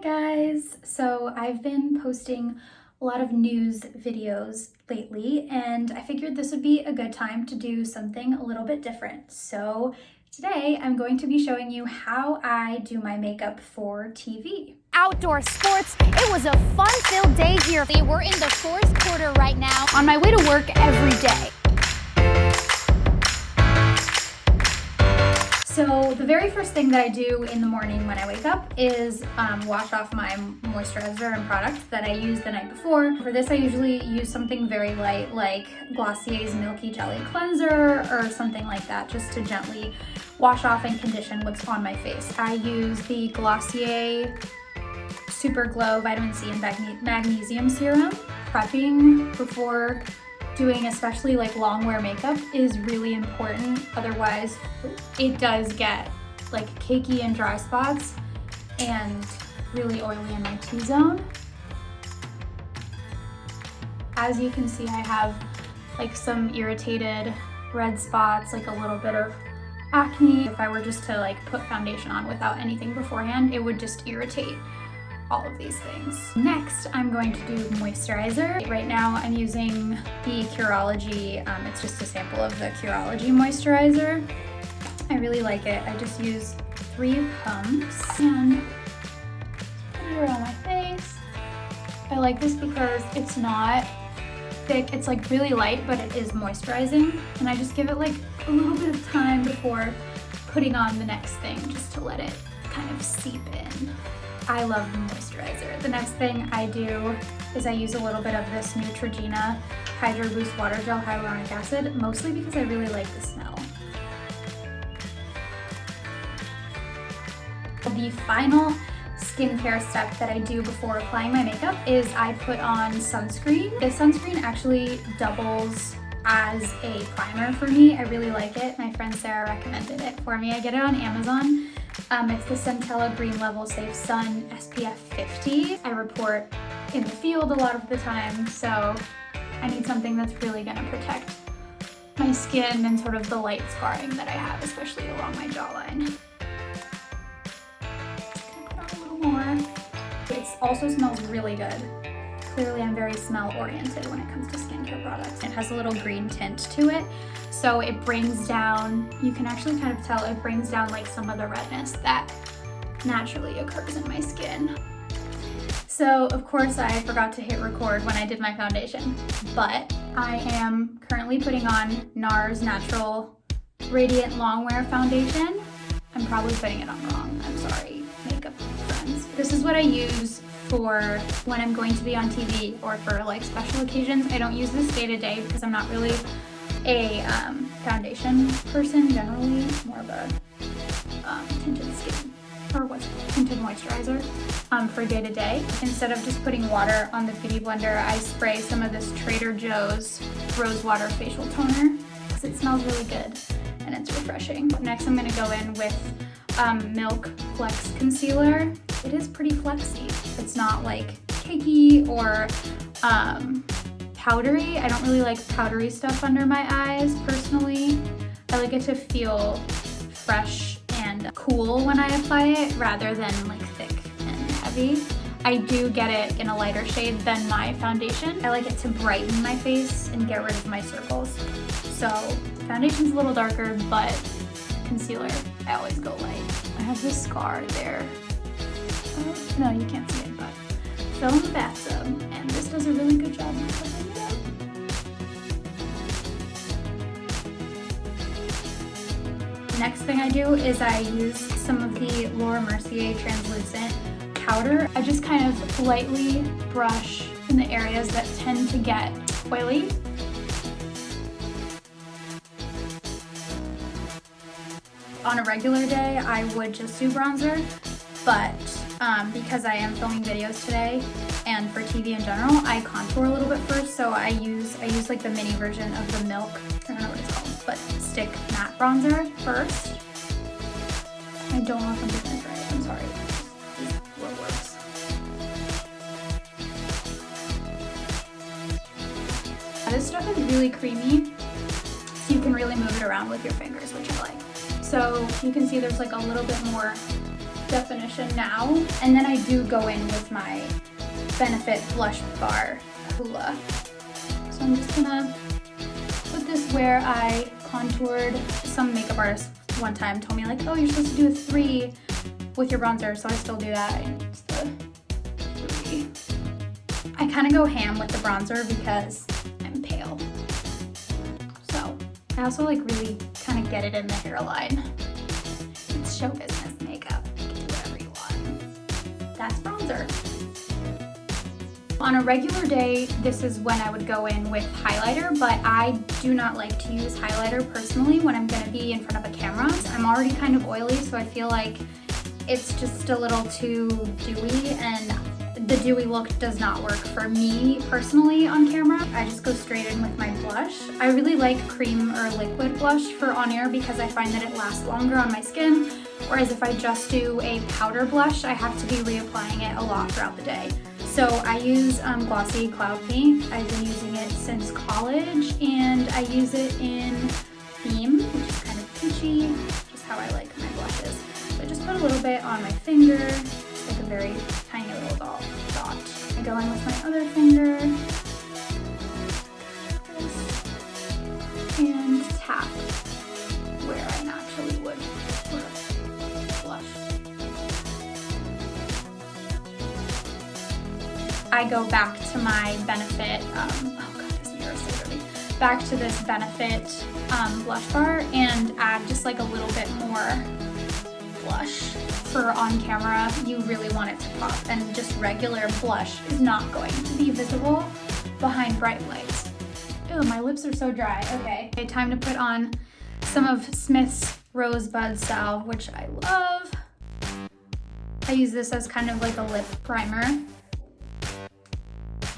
guys? So I've been posting a lot of news videos lately, and I figured this would be a good time to do something a little bit different. So today I'm going to be showing you how I do my makeup for TV. Outdoor sports. It was a fun-filled day here. We're in the fourth quarter right now. On my way to work every day. So the very first thing that I do in the morning when I wake up is wash off my moisturizer and product that I used the night before. For this, I usually use something very light like Glossier's Milky Jelly Cleanser or something like that, just to gently wash off and condition what's on my face. I use the Glossier Super Glow Vitamin C and Magnesium Serum. Prepping before doing especially like long wear makeup is really important. Otherwise it does get like cakey and dry spots and really oily in my T-zone. As you can see, I have like some irritated red spots, like a little bit of acne. If I were just to like put foundation on without anything beforehand, it would just irritate all of these things. Next, I'm going to do moisturizer. Right now, I'm using the Curology. It's just a sample of the Curology moisturizer. I really like it. I just use 3 pumps and put it around my face. I like this because it's not thick. It's like really light, but it is moisturizing. And I just give it like a little bit of time before putting on the next thing, just to let it kind of seep in. I love moisturizer. The next thing I do is I use a little bit of this Neutrogena Hydro Boost Water Gel Hyaluronic Acid, mostly because I really like the smell. The final skincare step that I do before applying my makeup is I put on sunscreen. This sunscreen actually doubles as a primer for me. I really like it. My friend Sarah recommended it for me. I get it on Amazon. It's the Centella Green Level Safe Sun SPF 50. I report in the field a lot of the time, so I need something that's really gonna protect my skin and sort of the light scarring that I have, especially along my jawline. Just gonna put on a little more. It also smells really good. Clearly I'm very smell oriented when it comes to skincare products. It has a little green tint to it, so it brings down, you can actually kind of tell it brings down like some of the redness that naturally occurs in my skin. So of course I forgot to hit record when I did my foundation, but I am currently putting on NARS Natural Radiant Longwear Foundation. I'm probably putting it on wrong, I'm sorry, makeup friends. This is what I use for when I'm going to be on TV or for like special occasions. I don't use this day to day because I'm not really a foundation person generally, more of a tinted skin, or what's tinted moisturizer for day to day. Instead of just putting water on the Beauty Blender, I spray some of this Trader Joe's Rose Water Facial Toner because it smells really good and it's refreshing. Next I'm going to go in with Milk Flex Concealer. It is pretty flexy. It's not like cakey or powdery. I don't really like powdery stuff under my eyes personally. I like it to feel fresh and cool when I apply it rather than like thick and heavy. I do get it in a lighter shade than my foundation. I like it to brighten my face and get rid of my circles. So foundation's a little darker, but concealer, I always go light. I have this scar there. Oh, no, you can't see it, but fell in the bathtub, and this does a really good job of covering it up. Next thing I do is I use some of the Laura Mercier translucent powder. I just kind of lightly brush in the areas that tend to get oily. On a regular day, I would just do bronzer, but because I am filming videos today and for TV in general, I contour a little bit first. So I use like the mini version of the Milk, I don't know what it's called, but stick matte bronzer first. I don't know if I'm doing this right, I'm sorry. These little words. This stuff is really creamy, so you can really move it around with your fingers, which I like. So you can see there's like a little bit more definition now. And then I do go in with my Benefit Blush Bar Hoola. So I'm just gonna put this where I contoured. Some makeup artist one time told me like, oh, you're supposed to do a 3 with your bronzer, so I still do that. I use the 3. I kind of go ham with the bronzer because I'm pale. So I also like really kind of get it in the hairline. It's show business makeup. You can do whatever you want. That's bronzer. On a regular day, this is when I would go in with highlighter, but I do not like to use highlighter personally when I'm gonna be in front of a camera. I'm already kind of oily, so I feel like it's just a little too dewy, and the dewy look does not work for me personally on camera. I just go straight in with my blush. I really like cream or liquid blush for on air because I find that it lasts longer on my skin, whereas if I just do a powder blush, I have to be reapplying it a lot throughout the day. So I use Glossy Cloud Paint. I've been using it since college, and I use it in Beam, which is kind of peachy, just how I like my blushes. So I just put a little bit on my finger, like a very tiny little dot. I go in with my other finger, and tap where I naturally would sort of blush. I go back to my Benefit, oh god, this mirror is so dirty. Back to this Benefit blush bar and add just like a little bit more blush. For on camera, you really want it to pop, and just regular blush is not going to be visible behind bright lights. Ew, my lips are so dry. Okay, time to put on some of Smith's Rosebud Salve, which I love. I use this as kind of like a lip primer.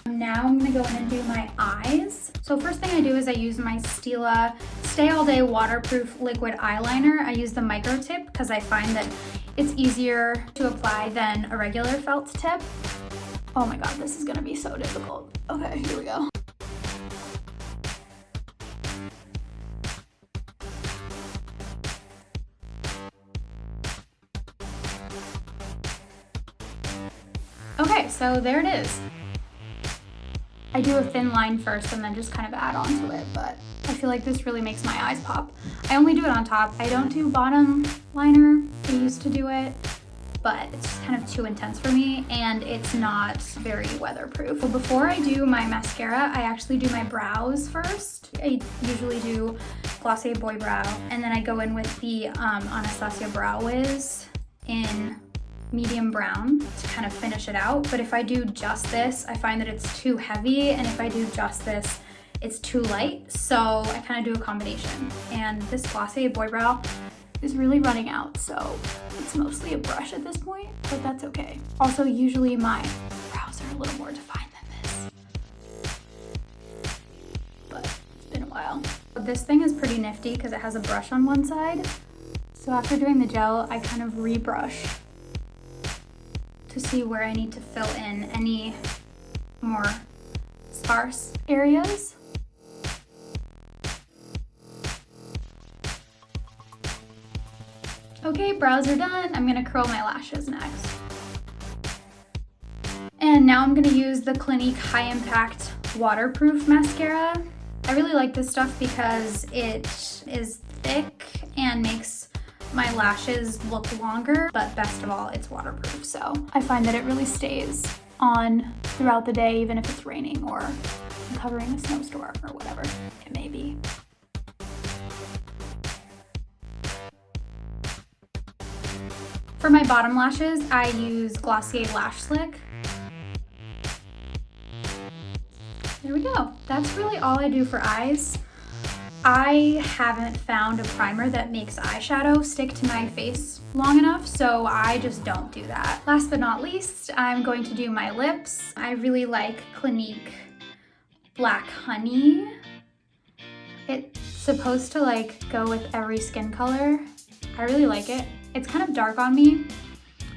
Now I'm gonna go in and do my eyes. So first thing I do is I use my Stila Stay All Day Waterproof Liquid Eyeliner. I use the micro tip because I find that it's easier to apply than a regular felt tip. Oh my god, this is gonna be so difficult. Okay, here we go. Okay, so there it is. I do a thin line first and then just kind of add on to it, but I feel like this really makes my eyes pop. I only do it on top. I don't do bottom liner. I used to do it, but it's just kind of too intense for me, and it's not very weatherproof. So before I do my mascara, I actually do my brows first. I usually do Glossier Boy Brow, and then I go in with the Anastasia Brow Wiz in medium brown to kind of finish it out. But if I do just this, I find that it's too heavy, and if I do just this, it's too light. So I kind of do a combination. And this Glossier Boy Brow is really running out, so it's mostly a brush at this point, but that's okay. Also, usually my brows are a little more defined than this, but it's been a while. This thing is pretty nifty because it has a brush on one side. So after doing the gel, I kind of rebrush to see where I need to fill in any more sparse areas. Okay, brows are done. I'm gonna curl my lashes next. And now I'm gonna use the Clinique High Impact Waterproof Mascara. I really like this stuff because it is thick and makes my lashes look longer, but best of all, it's waterproof. So I find that it really stays on throughout the day, even if it's raining or I'm covering a snowstorm or whatever it may be. For my bottom lashes, I use Glossier Lash Slick. There we go. That's really all I do for eyes. I haven't found a primer that makes eyeshadow stick to my face long enough, so I just don't do that. Last but not least, I'm going to do my lips. I really like Clinique Black Honey. It's supposed to like go with every skin color. I really like it. It's kind of dark on me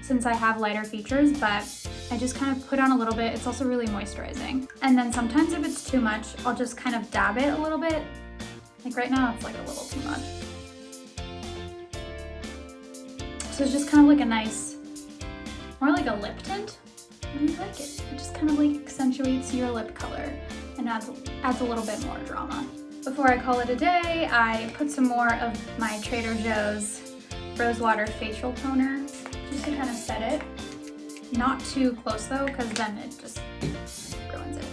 since I have lighter features, but I just kind of put on a little bit. It's also really moisturizing. And then sometimes if it's too much, I'll just kind of dab it a little bit. Like right now, it's like a little too much. So it's just kind of like a nice more like a lip tint. I really like it. It just kind of like accentuates your lip color and adds a little bit more drama. Before I call it a day, I put some more of my Trader Joe's Rosewater Facial Toner just to kind of set it. Not too close though, because then it just ruins it.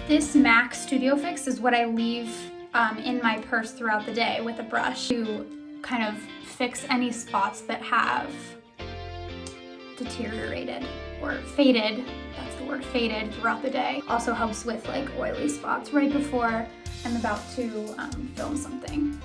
This MAC Studio Fix is what I leave in my purse throughout the day with a brush to kind of fix any spots that have deteriorated or faded, that's the word, faded throughout the day. Also helps with like oily spots right before I'm about to film something.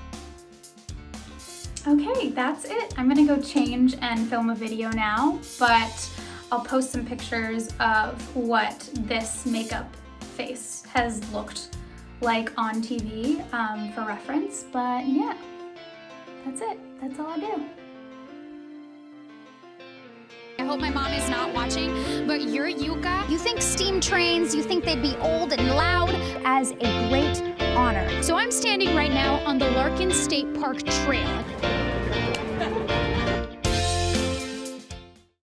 Okay, that's it. I'm gonna go change and film a video now, but I'll post some pictures of what this makeup face has looked like on TV for reference, but yeah, that's it. That's all I do. I hope my mom is not watching, but you're Yuka. You think steam trains, you think they'd be old and loud, as a great honor. So I'm standing right now on the Larkin State Park Trail.